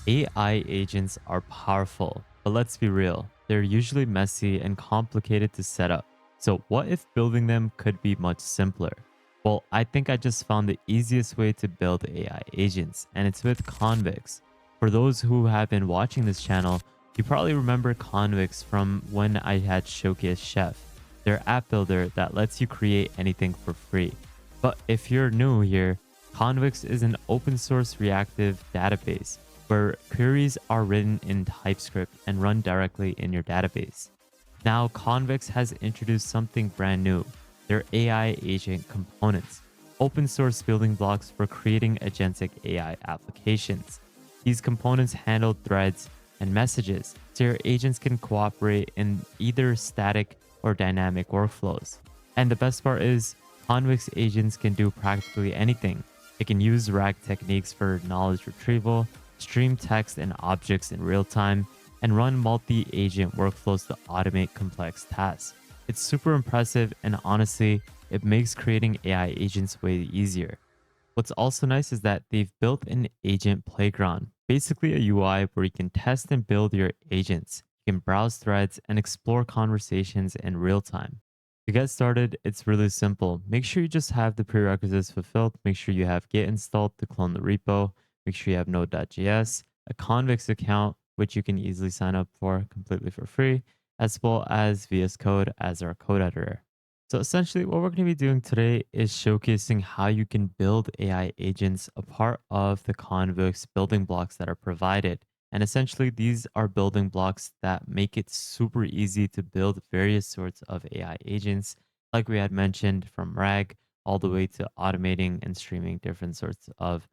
AI agents are powerful, but let's be real, they're usually messy and complicated to set up. So, what if building them could be much simpler? Well, I think I just found the easiest way to build AI agents, and it's with Convex. For those who have been watching this channel, you probably remember Convex from when I had showcased Chef, their app builder that lets you create anything for free. But if you're new here, Convex is an open source reactive database where queries are written in TypeScript and run directly in your database. Now, Convex has introduced something brand new, their AI agent components, open source building blocks for creating agentic AI applications. These components handle threads and messages, so your agents can cooperate in either static or dynamic workflows. And the best part is, Convex agents can do practically anything. They can use RAG techniques for knowledge retrieval, stream text and objects in real time, and run multi-agent workflows to automate complex tasks. It's super impressive, and honestly, it makes creating AI agents way easier. What's also nice is that they've built an agent playground, basically a UI where you can test and build your agents. You can browse threads and explore conversations in real time. To get started, it's really simple. Make sure you just have the prerequisites fulfilled. Make sure you have Git installed to clone the repo. Make sure you have Node.js, a Convex account, which you can easily sign up for completely for free, as well as VS Code as our code editor. So essentially, what we're going to be doing today is showcasing how you can build AI agents a part of the Convex building blocks that are provided. And essentially, these are building blocks that make it super easy to build various sorts of AI agents, like we had mentioned, from RAG all the way to automating and streaming different sorts of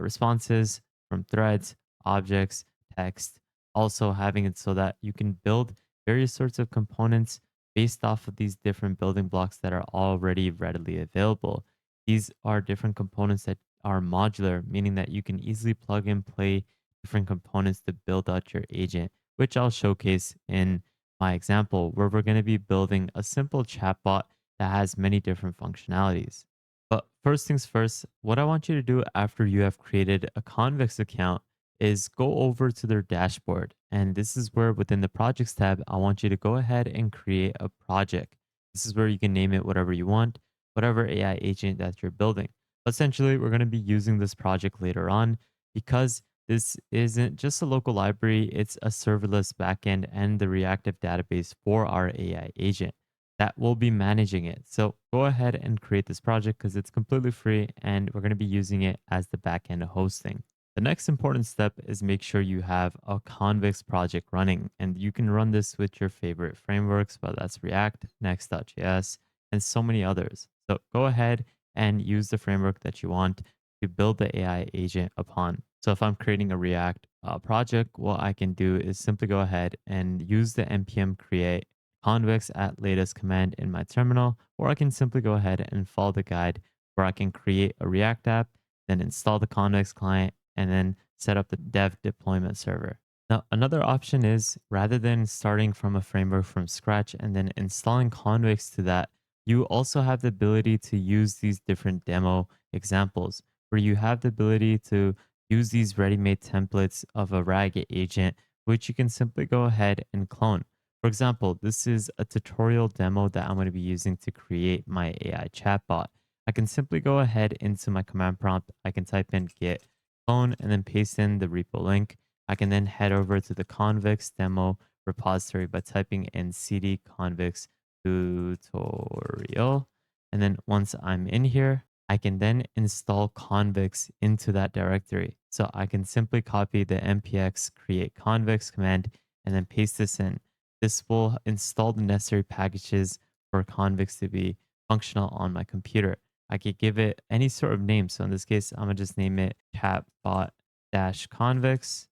responses from threads, objects, text. Also, having it so that you can build various sorts of components based off of these different building blocks that are already readily available. These are different components that are modular, meaning that you can easily plug and play different components to build out your agent, which I'll showcase in my example, where we're going to be building a simple chatbot that has many different functionalities. But first things first, what I want you to do after you have created a Convex account is go over to their dashboard. And this is where within the projects tab, I want you to go ahead and create a project. This is where you can name it whatever you want, whatever AI agent that you're building. Essentially, we're going to be using this project later on because this isn't just a local library, it's a serverless backend and the reactive database for our AI agent that will be managing it. So go ahead and create this project because it's completely free and we're going to be using it as the backend hosting. The next important step is make sure you have a Convex project running, and you can run this with your favorite frameworks, whether that's React, Next.js, and so many others. So go ahead and use the framework that you want to build the AI agent upon. So if I'm creating a React project, what I can do is simply go ahead and use the npm create convex at latest command in my terminal, or I can simply go ahead and follow the guide where I can create a React app, then install the Convex client, and then set up the dev deployment server. Now, another option is rather than starting from a framework from scratch and then installing Convex to that, you also have the ability to use these different demo examples where you have the ability to use these ready-made templates of a RAG agent, which you can simply go ahead and clone. For example, this is a tutorial demo that I'm going to be using to create my AI chatbot. I can simply go ahead into my command prompt. I can type in git clone and then paste in the repo link. I can then head over to the Convex demo repository by typing in cd convex tutorial. And then once I'm in here, I can then install Convex into that directory. So I can simply copy the npx create convex command and then paste this in. This will install the necessary packages for Convex to be functional on my computer. I could give it any sort of name. So in this case, I'm gonna just name it chatbot dash convex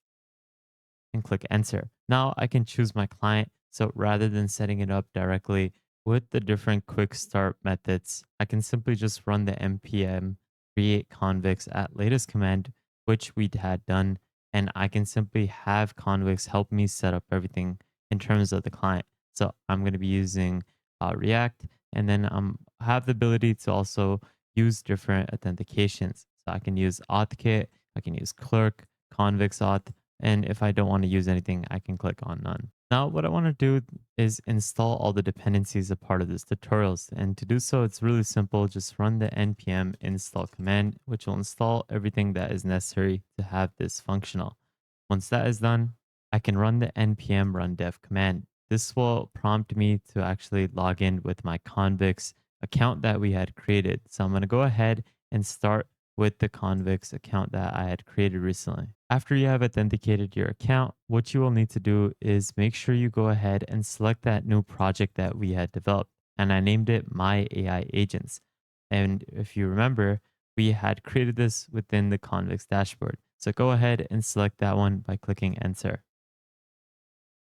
and click enter. Now I can choose my client. So rather than setting it up directly with the different quick start methods, I can simply just run the npm create convex at latest command, which we had done. And I can simply have Convex help me set up everything in terms of the client. So I'm going to be using React, and then have the ability to also use different authentications. So I can use AuthKit, I can use Clerk, Convex Auth, And if I don't want to use anything, I can click on none. Now, what I want to do is install all the dependencies a part of this tutorials. And to do so, it's really simple. Just run the npm install command, which will install everything that is necessary to have this functional. Once that is done, I can run the npm run dev command. This will prompt me to actually log in with my Convex account that we had created. So I'm going to go ahead and start with the Convex account that I had created recently. After you have authenticated your account, what you will need to do is make sure you go ahead and select that new project that we had developed. And I named it My AI Agents. And if you remember, we had created this within the Convex dashboard. So go ahead and select that one by clicking enter.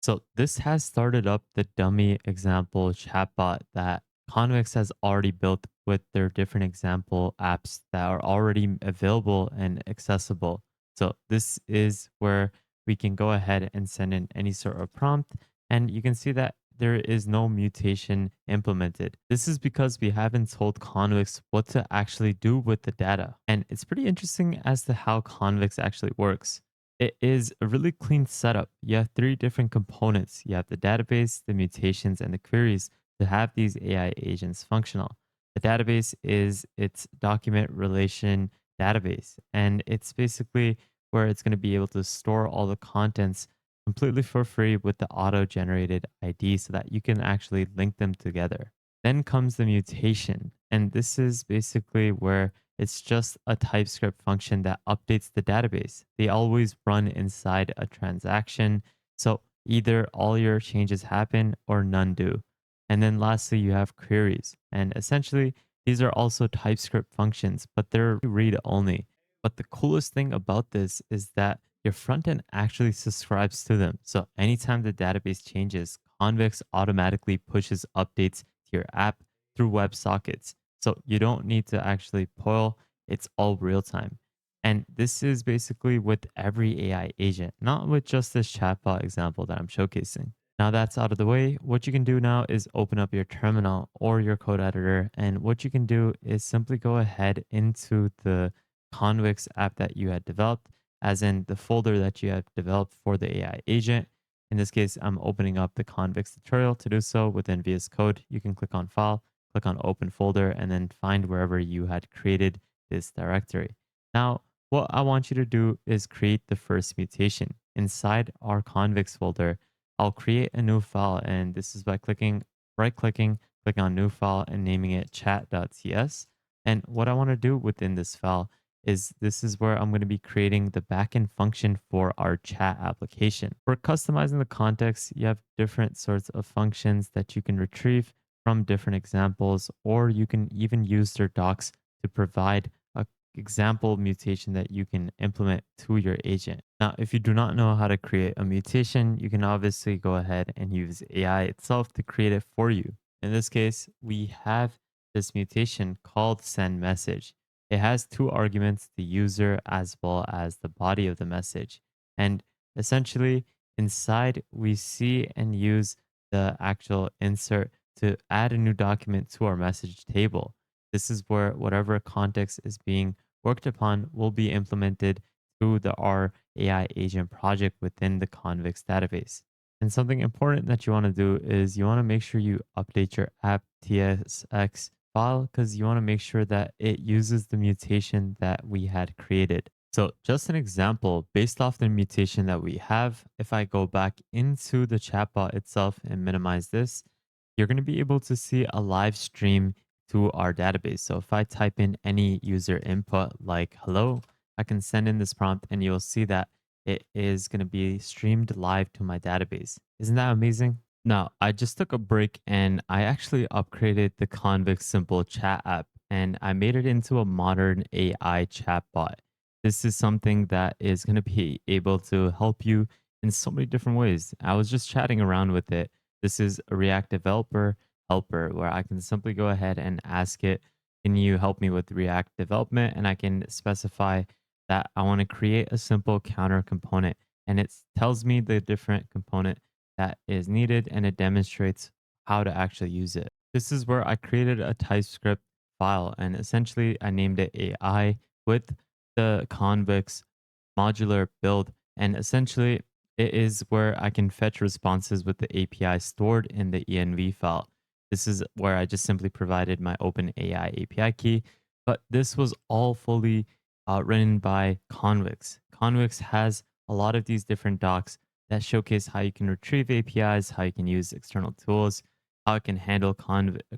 So this has started up the dummy example chatbot that Convex has already built with their different example apps that are already available and accessible. So this is where we can go ahead and send in any sort of prompt, and you can see that there is no mutation implemented. This is because we haven't told Convex what to actually do with the data. And it's pretty interesting as to how Convex actually works. It is a really clean setup. You have three different components. You have the database, the mutations, and the queries to have these AI agents functional. The database is its document relation database, and it's basically where it's going to be able to store all the contents completely for free with the auto generated ID so that you can actually link them together. Then comes the mutation, and this is basically where it's just a TypeScript function that updates the database. They always run inside a transaction. So either all your changes happen or none do. And then lastly, you have queries. And essentially, these are also TypeScript functions, but they're read only. But the coolest thing about this is that your front end actually subscribes to them. So anytime the database changes, Convex automatically pushes updates to your app through WebSockets. So you don't need to actually pull, it's all real time. And this is basically with every AI agent, not with just this chatbot example that I'm showcasing. Now that's out of the way, what you can do now is open up your terminal or your code editor. And what you can do is simply go ahead into the Convex app that you had developed, as in the folder that you have developed for the AI agent. In this case, I'm opening up the Convex tutorial. To do so within VS Code, you can click on File, click on Open Folder, and then find wherever you had created this directory. Now, what I want you to do is create the first mutation. Inside our Convex folder, I'll create a new file, and this is by right-clicking, click on New File, and naming it chat.ts. And what I want to do within this file is this is where I'm going to be creating the backend function for our chat application. For customizing the context, you have different sorts of functions that you can retrieve from different examples, or you can even use their docs to provide a example mutation that you can implement to your agent. Now, if you do not know how to create a mutation, you can obviously go ahead and use AI itself to create it for you. In this case, we have this mutation called send message. It has two arguments, the user as well as the body of the message. And essentially, inside, we see and use the actual insert to add a new document to our message table. This is where whatever context is being worked upon will be implemented through the R AI agent project within the Convex database. And something important that you want to do is you want to make sure you update your app tsx file because you want to make sure that it uses the mutation that we had created. So just an example, based off the mutation that we have, if I go back into the chatbot itself and minimize this, you're going to be able to see a live stream to our database. So if I type in any user input like hello, I can send in this prompt and you'll see that it is going to be streamed live to my database. Isn't that amazing? Now, I just took a break and I actually upgraded the Convex Simple chat app and I made it into a modern AI chatbot. This is something that is going to be able to help you in so many different ways. I was just chatting around with it. This is a React developer helper where I can simply go ahead and ask it, can you help me with React development? And I can specify that I want to create a simple counter component. And it tells me the different component that is needed and it demonstrates how to actually use it. This is where I created a TypeScript file and essentially I named it AI with the Convex modular build And essentially, it is where I can fetch responses with the API stored in the env file. This is where I just simply provided my OpenAI API key, but this was all fully written by Convex. Convex has a lot of these different docs that showcase how you can retrieve APIs, how you can use external tools, how it can handle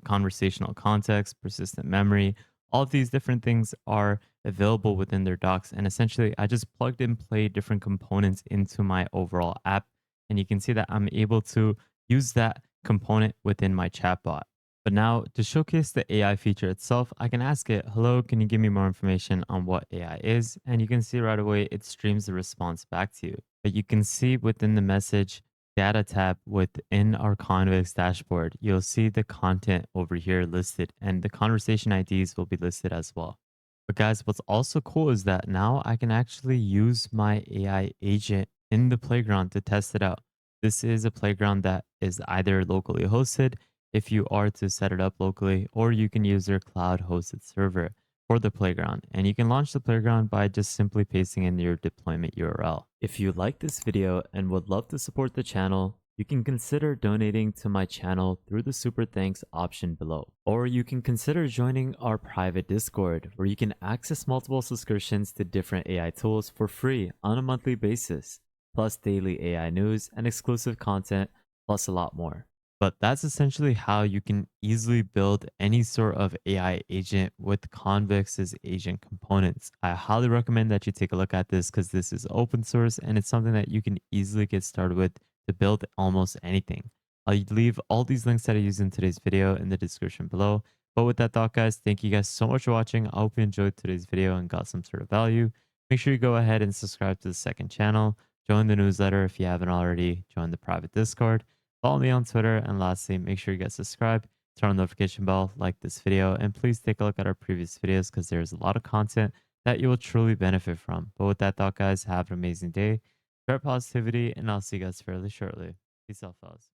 conversational context, persistent memory. All of these different things are available within their docs. And essentially, I just plugged and played different components into my overall app. And you can see that I'm able to use that component within my chatbot. But now to showcase the AI feature itself, I can ask it, hello, can you give me more information on what AI is? And you can see right away it streams the response back to you. But you can see within the message data tab within our Convex dashboard, you'll see the content over here listed and the conversation IDs will be listed as well. But guys, what's also cool is that now I can actually use my AI agent in the playground to test it out. This is a playground that is either locally hosted if you are to set it up locally, or you can use their cloud hosted server for the playground. And you can launch the playground by just simply pasting in your deployment URL. If you like this video and would love to support the channel, you can consider donating to my channel through the super thanks option below. Or you can consider joining our private Discord where you can access multiple subscriptions to different AI tools for free on a monthly basis, plus daily AI news and exclusive content, plus a lot more. But that's essentially how you can easily build any sort of AI agent with Convex's agent components. I highly recommend that you take a look at this because this is open source and it's something that you can easily get started with to build almost anything. I'll leave all these links that I use in today's video in the description below. But with that thought, guys, thank you guys so much for watching. I hope you enjoyed today's video and got some sort of value. Make sure you go ahead and subscribe to the second channel. Join the newsletter if you haven't already. Join the private Discord. Follow me on Twitter. And lastly, make sure you get subscribed, turn on the notification bell, like this video, and please take a look at our previous videos because there's a lot of content that you will truly benefit from. But with that thought, guys, have an amazing day. Spread positivity, and I'll see you guys fairly shortly. Peace out, fellas.